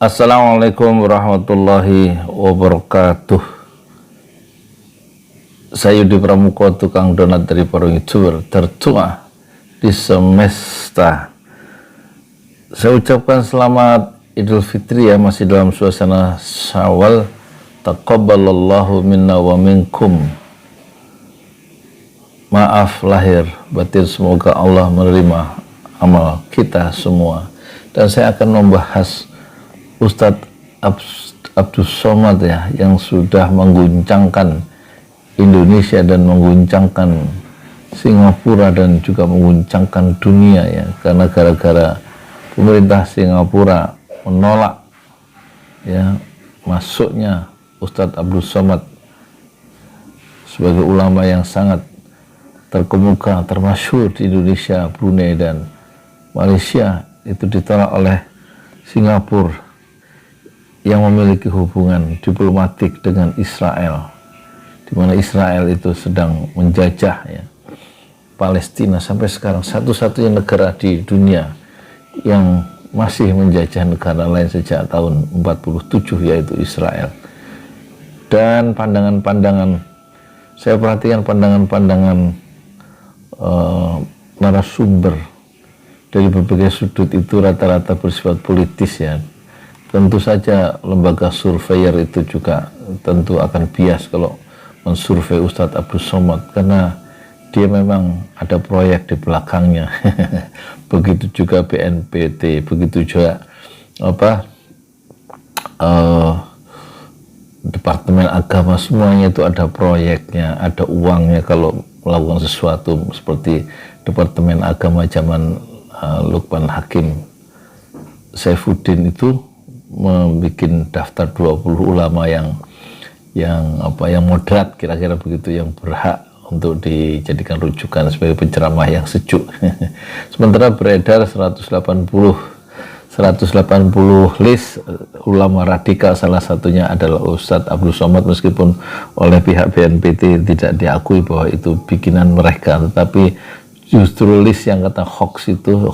Assalamualaikum warahmatullahi wabarakatuh. Saya Yudi Pramuko, tukang donat dari para youtuber tertua di semesta. Saya ucapkan selamat Idul Fitri ya, masih dalam suasana Syawal. Taqabbalallahu minna wa minkum. Maaf lahir batin, semoga Allah menerima amal kita semua. Dan saya akan membahas Ustadz Abdus Somad ya, yang sudah mengguncangkan Indonesia dan mengguncangkan Singapura dan juga mengguncangkan dunia ya, karena gara-gara pemerintah Singapura menolak ya masuknya Ustadz Abdus Somad sebagai ulama yang sangat terkemuka, termasyhur di Indonesia, Brunei dan Malaysia. Itu ditolak oleh Singapura yang memiliki hubungan diplomatik dengan Israel, di mana Israel itu sedang menjajah ya Palestina sampai sekarang, satu-satunya negara di dunia yang masih menjajah negara lain sejak tahun 47, yaitu Israel. Dan pandangan-pandangan, saya perhatikan pandangan-pandangan narasumber dari berbagai sudut itu rata-rata bersifat politis ya. Tentu saja lembaga surveyor itu juga tentu akan bias kalau mensurvei Ustadz Abdus Somad, karena dia memang ada proyek di belakangnya. Begitu juga BNPT, begitu juga Departemen Agama, semuanya itu ada proyeknya, ada uangnya kalau melakukan sesuatu. Seperti Departemen Agama zaman Lukman Hakim Saifuddin itu membuat daftar 20 ulama yang moderat, kira-kira begitu, yang berhak untuk dijadikan rujukan sebagai penceramah yang sejuk. Sementara beredar 180 list ulama radikal, salah satunya adalah Ustadz Abdus Somad, meskipun oleh pihak BNPT tidak diakui bahwa itu bikinan mereka, tetapi justru list yang kata hoax itu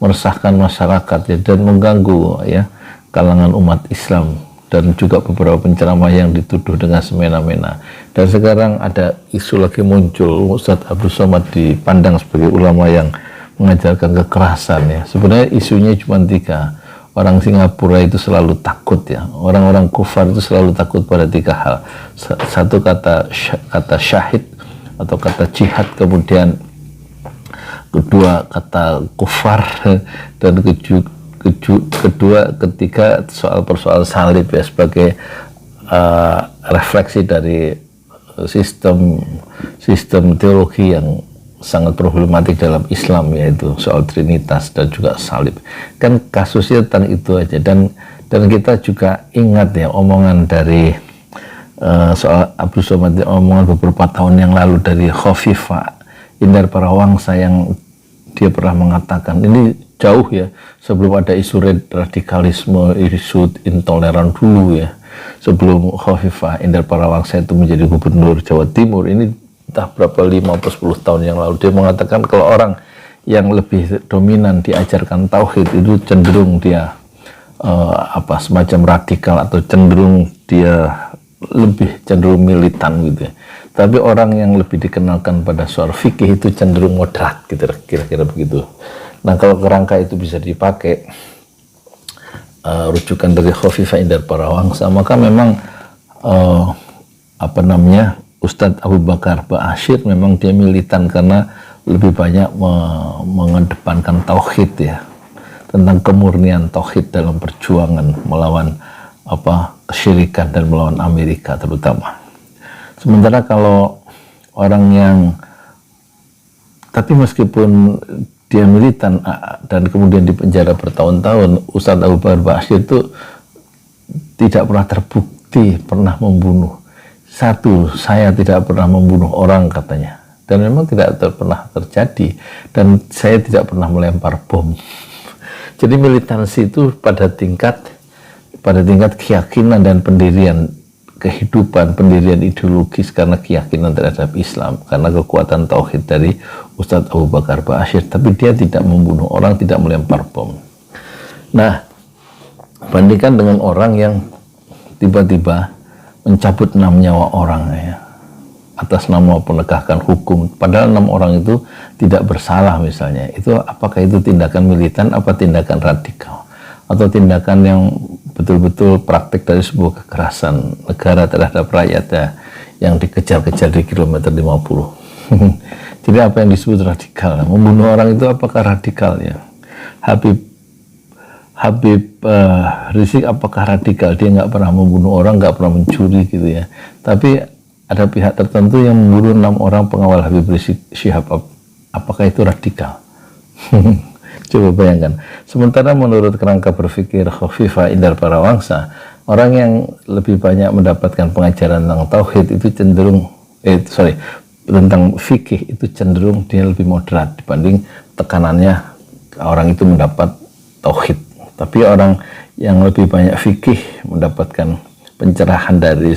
meresahkan masyarakat ya, dan mengganggu ya kalangan umat Islam, dan juga beberapa penceramah yang dituduh dengan semena-mena. Dan sekarang ada isu lagi muncul, Ustadz Abdus Somad dipandang sebagai ulama yang mengajarkan kekerasan ya. Sebenarnya isunya cuma 3. Orang Singapura itu selalu takut ya, orang-orang kufar itu selalu takut pada 3 hal. Satu kata syahid atau kata jihad, kemudian kedua kata kufar, dan ketiga persoal salib ya, sebagai refleksi dari sistem teologi yang sangat problematik dalam Islam, yaitu soal Trinitas dan juga salib. Kan kasusnya tentang itu aja. Dan kita juga ingat ya omongan dari soal Abdus Somad, omongan beberapa tahun yang lalu dari Khofifah Indar Parawangsa, yang dia pernah mengatakan, ini jauh ya sebelum ada isu radikalisme, isu intoleran dulu ya, sebelum Khofifah Indar Parawangsa itu menjadi gubernur Jawa Timur, ini entah berapa 5-10 tahun yang lalu, dia mengatakan kalau orang yang lebih dominan diajarkan tauhid itu cenderung dia semacam radikal, atau cenderung dia lebih cenderung militan gitu ya. Tapi orang yang lebih dikenalkan pada soal fikih itu cenderung moderat gitu, kira-kira begitu. Nah, kalau kerangka itu bisa dipakai rujukan dari Khofifah Indar Parawangsa, maka memang Ustadz Abu Bakar Ba'asyir memang dia militan, karena lebih banyak mengedepankan tauhid ya, tentang kemurnian tauhid dalam perjuangan melawan kesyirikan dan melawan Amerika terutama. Sementara kalau orang yang, tapi meskipun dia militan dan kemudian dipenjara bertahun-tahun, Ustadz Abu Bakar Ba'asyir itu tidak pernah terbukti pernah membunuh. Saya tidak pernah membunuh orang katanya, dan memang tidak pernah terjadi, dan saya tidak pernah melempar bom. Jadi militansi itu pada tingkat keyakinan dan pendirian kehidupan, pendirian ideologis, karena keyakinan terhadap Islam, karena kekuatan tauhid dari Ustadz Abu Bakar Ba'asyir. Tapi dia tidak membunuh orang, tidak melempar bom. Nah, Bandingkan dengan orang yang tiba-tiba mencabut 6 nyawa orang ya, atas nama penegakan hukum, padahal 6 orang itu tidak bersalah misalnya. Itu apakah itu tindakan militan, apa tindakan radikal, atau tindakan yang betul-betul praktik dari sebuah kekerasan negara terhadap rakyatnya yang dikejar-kejar di kilometer 50. Jadi apa yang disebut radikal? Membunuh orang itu apakah radikal ya? Habib Rizik apakah radikal? Dia nggak pernah membunuh orang, nggak pernah mencuri gitu ya. Tapi ada pihak tertentu yang membunuh 6 orang pengawal Habib Rizik Syihab. Apakah itu radikal? Coba bayangkan. Sementara menurut kerangka berpikir Khofifah Indar Parawangsa, orang yang lebih banyak mendapatkan pengajaran tentang tauhid itu cenderung tentang fikih itu cenderung dia lebih moderat dibanding tekanannya orang itu mendapat tauhid. Tapi orang yang lebih banyak fikih mendapatkan pencerahan dari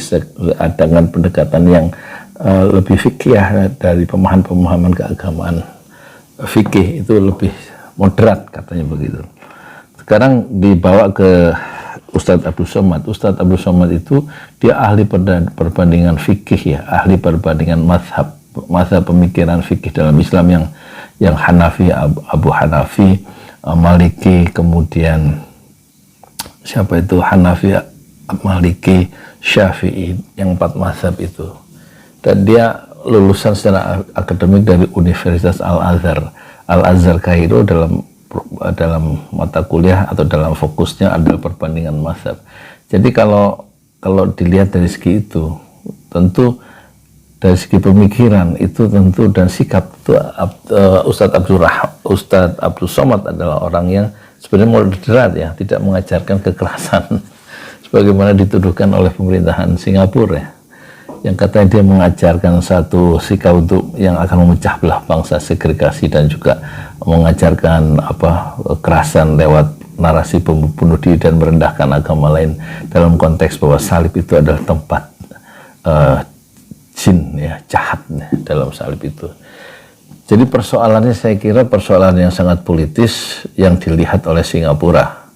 dengan pendekatan yang lebih fikih dari pemahaman keagamaan fikih itu lebih moderat katanya begitu. Sekarang dibawa ke Ustadz Abdul Somad. Ustadz Abdul Somad itu dia ahli perbandingan fikih ya, ahli perbandingan mazhab pemikiran fikih dalam Islam yang Hanafi, Abu Hanafi, Maliki, kemudian siapa itu Hanafi, Maliki, Syafi'i, yang 4 mazhab itu. Dan dia lulusan secara akademik dari Universitas Al-Azhar Kairo dalam mata kuliah atau dalam fokusnya adalah perbandingan mazhab. Jadi kalau dilihat dari segi itu, tentu dari segi pemikiran itu tentu dan sikap itu Ustadz Abdul Somad adalah orang yang sebenarnya moderat ya, tidak mengajarkan kekerasan sebagaimana dituduhkan oleh pemerintahan Singapura ya, yang katanya dia mengajarkan satu sikap untuk yang akan memecah belah bangsa, segregasi, dan juga mengajarkan kekerasan lewat narasi bunuh diri dan merendahkan agama lain dalam konteks bahwa salib itu adalah tempat jin ya, jahat ya, dalam salib itu. Jadi persoalannya saya kira persoalan yang sangat politis yang dilihat oleh Singapura.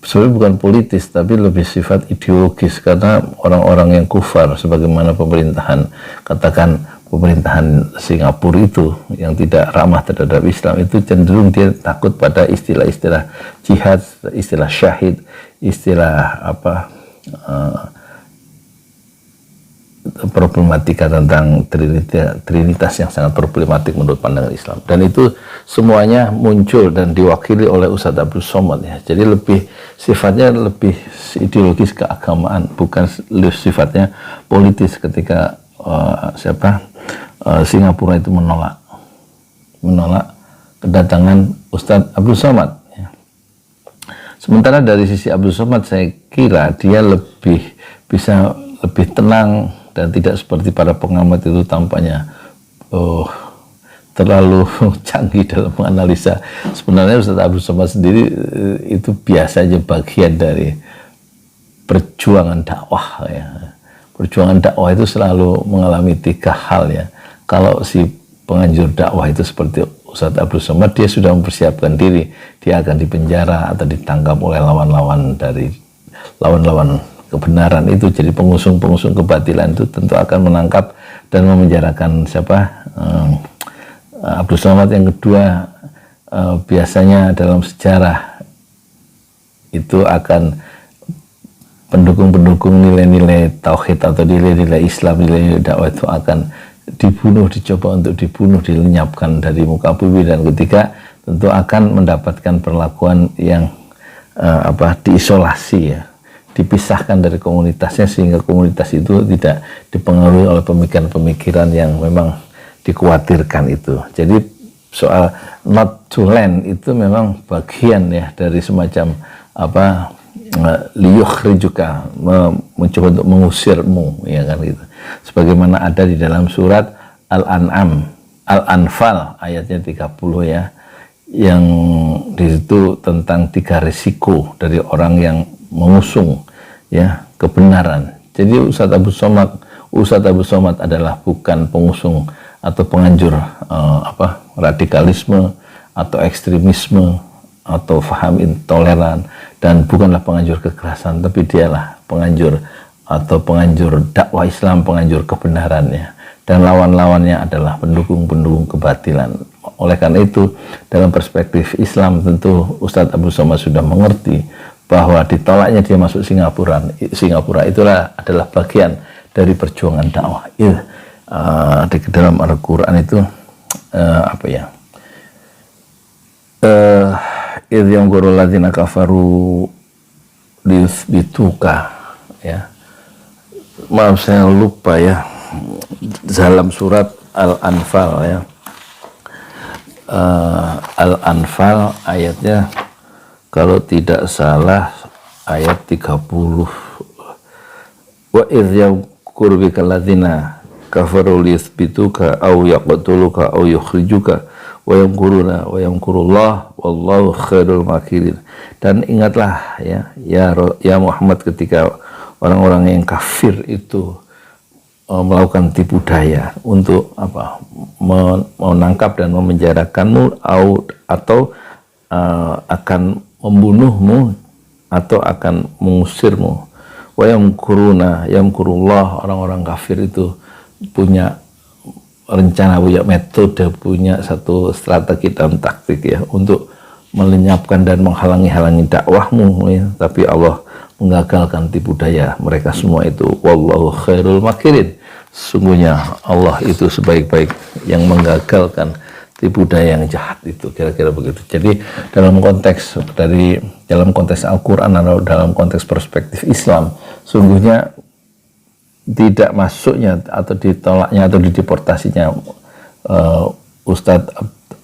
Sebenarnya bukan politis tapi lebih sifat ideologis, karena orang-orang yang kufar sebagaimana pemerintahan Singapura itu yang tidak ramah terhadap Islam itu cenderung dia takut pada istilah-istilah jihad, istilah syahid, istilah problematika tentang Trinitas yang sangat problematik menurut pandangan Islam, dan itu semuanya muncul dan diwakili oleh Ustadz Abdul Somad ya. Jadi sifatnya lebih ideologis keagamaan, bukan sifatnya politis ketika Singapura itu menolak kedatangan Ustadz Abdul Somad ya. Sementara dari sisi Abdul Somad saya kira dia bisa lebih tenang dan tidak seperti para pengamat itu tampaknya terlalu canggih dalam menganalisa. Sebenarnya Ustadz Abdul Somad sendiri itu biasa aja bagian dari perjuangan dakwah ya. Perjuangan dakwah itu selalu mengalami 3 hal ya. Kalau si penganjur dakwah itu seperti Ustadz Abdul Somad, dia sudah mempersiapkan diri, dia akan dipenjara atau ditangkap oleh lawan-lawan kebenaran itu. Jadi pengusung kebatilan itu tentu akan menangkap dan memenjarakan Abdul Somad. Yang kedua, biasanya dalam sejarah itu akan pendukung nilai-nilai tauhid atau nilai-nilai Islam, nilai-nilai dakwah itu akan dicoba untuk dibunuh, dilenyapkan dari muka bumi. Dan ketiga, tentu akan mendapatkan perlakuan yang diisolasi ya, dipisahkan dari komunitasnya, sehingga komunitas itu tidak dipengaruhi oleh pemikiran-pemikiran yang memang dikhawatirkan itu. Jadi soal not to land itu memang bagian ya dari semacam liyukhrijuka, mencoba untuk mengusirmu ya kan gitu. Sebagaimana ada di dalam surat Al-Anfal ayatnya 30 ya, yang di situ tentang 3 risiko dari orang yang mengusung ya kebenaran. Jadi Ustadz Abdul Somad adalah bukan pengusung atau penganjur radikalisme atau ekstremisme atau faham intoleran dan bukanlah penganjur kekerasan, tapi dialah penganjur atau penganjur dakwah Islam, penganjur kebenarannya, dan lawan-lawannya adalah pendukung-pendukung kebatilan. Oleh karena itu, dalam perspektif Islam tentu Ustadz Abdul Somad sudah mengerti bahwa ditolaknya dia masuk Singapura itulah adalah bagian dari perjuangan dakwah. Di dalam Al-Quran itu idh yanzuru alladzina kafaru liyuthbituka, ya. Maaf saya lupa ya, dalam surat Al-Anfal ya, Al-Anfal ayatnya kalau tidak salah ayat 30. Wa idh yamkuru bikal ladzina kafaru liyuthbituka aw yaqtuluka aw yukhrijuka wa yamkuruna wa yamkurullah wallahu khairul makirin. Dan ingatlah ya Muhammad, ketika orang-orang yang kafir itu melakukan tipu daya untuk menangkap dan memenjarakanmu atau akan membunuhmu atau akan mengusirmu. Wa yamkuruna yamkurullah, orang-orang kafir itu punya rencana, punya metode, punya satu strategi dan taktik ya untuk melenyapkan dan menghalangi dakwahmu ya. Tapi Allah menggagalkan tipu daya mereka semua itu. Wallahu khairul makirin, sungguhnya Allah itu sebaik-baik yang menggagalkan tipu daya yang jahat itu, kira-kira begitu. Jadi dalam konteks Al-Quran atau dalam konteks perspektif Islam, sungguhnya tidak masuknya atau ditolaknya atau dideportasinya Ustadz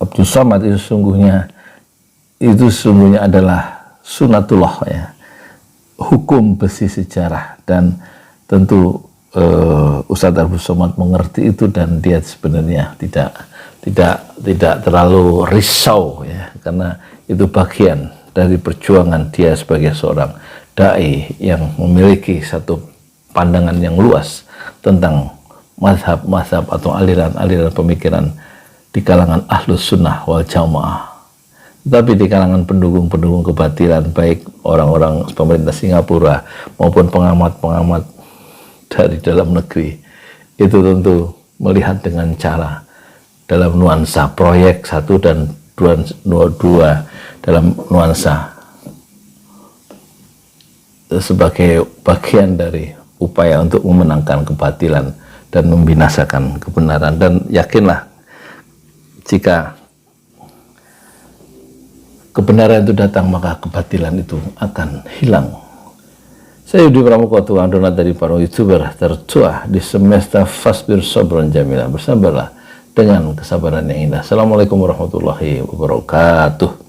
Abdul Somad itu sungguhnya adalah sunatullah ya, hukum besi sejarah. Dan tentu Ustadz Abdul Somad mengerti itu, dan dia sebenarnya tidak terlalu risau ya, karena itu bagian dari perjuangan dia sebagai seorang dai yang memiliki satu pandangan yang luas tentang mazhab atau aliran-aliran pemikiran di kalangan ahlus sunnah wal jamaah. Tapi di kalangan pendukung-pendukung kebatilan, baik orang-orang pemerintah Singapura maupun pengamat-pengamat dari dalam negeri, itu tentu melihat dengan cara dalam nuansa proyek 1 dan 2 dalam nuansa sebagai bagian dari upaya untuk memenangkan kebatilan dan membinasakan kebenaran. Dan yakinlah, jika kebenaran itu datang, maka kebatilan itu akan hilang. Saya Yudi Pramuka, tukang donat dari para youtuber tertua di semesta Fasbir Sabran Jamila. Bersabarlah dengan kesabaran yang indah. Assalamualaikum warahmatullahi wabarakatuh.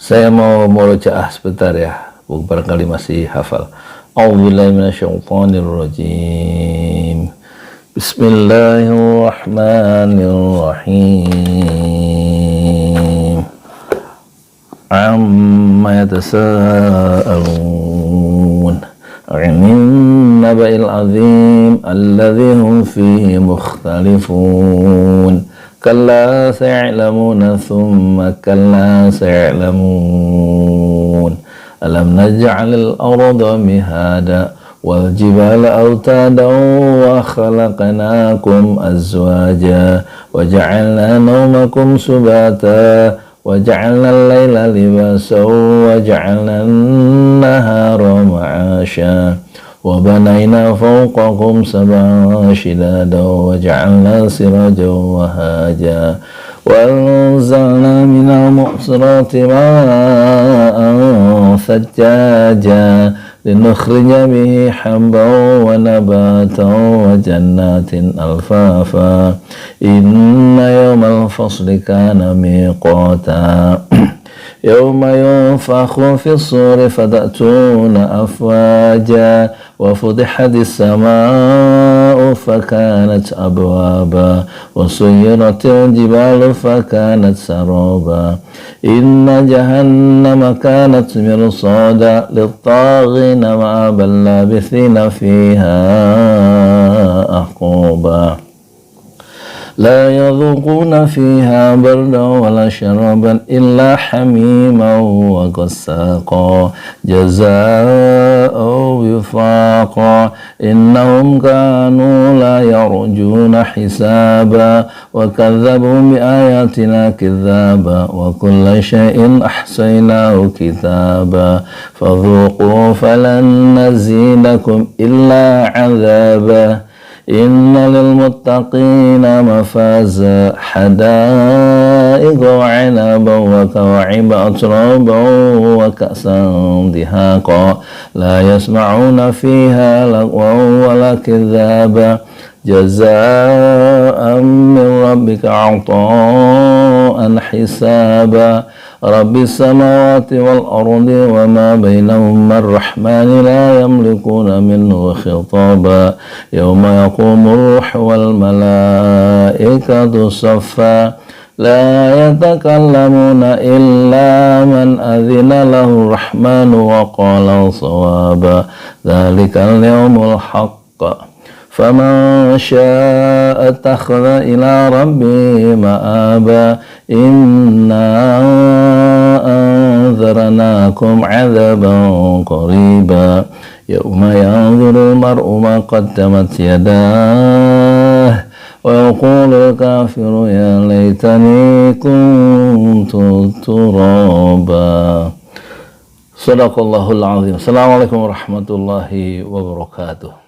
Saya mau murojaah sebentar ya, barangkali masih hafal. A'udzubillahi minasyaitonirrajim. Bismillahirrahmanirrahim. Amma yatasa'alun 'anil naba'il 'azim alladzi hum fihi mukhtalifun. Kalla saya'lamuna thumma kalla saya'lamun. Alam naj'alil arda mihada wal jibala awtada wa khalaqnakum azwaja wa ja'alna nawmakum subata wa ja'alna al-laila libasa wa ja'alna an-nahara ma'asha wa banayna fawqakum sab'an shidada wa ja'alna sirajan wa haja wa anzalna minal mu'sirati ma'an thajjaja linukhrija bihi habban wa nabatan wa jannatin alfafa inna yawmal fasli kana miqata yawma yunfakhu fis suri fatatuna afwaja wa futihadis samaa'u fakanat abwaba wa suyiratil jibalu fakanat saraba inna jahannama kanat mirsada lit-taghina ma'abal labithina fiha ahqaba لا يذوقون فيها بردا ولا شرابا إلا حميما وغساقا جزاء وفاقا إنهم كانوا لا يرجون حسابا وكذبوا بآياتنا كذابا وكل شيء أحصيناه كتابا فذوقوا فلن نزيدكم إلا عذابا إن للمتقين مفازا حدائق وعنبا وكواعب أترابا وكأسا دهاقا لا يسمعون فيها لغوا ولا كذابا جزاء من ربك عطاء حسابا رب السماوات والأرض وما بينهما الرحمن لا يملكون منه خطابا يوم يقوم الروح والملائكة صفا لا يتكلمون إلا من أذن له الرحمن وقال صوابا ذلك اليوم الحق فمن شاء اتخذ إلى ربه مآبا إنا أنذرناكم عذابا قريبا يوم ينظر المرء ما قدمت يداه ويقول الكافر يا ليتني كنت ترابا. Sadaqallahul azim. Assalamualaikum warahmatullahi wabarakatuh.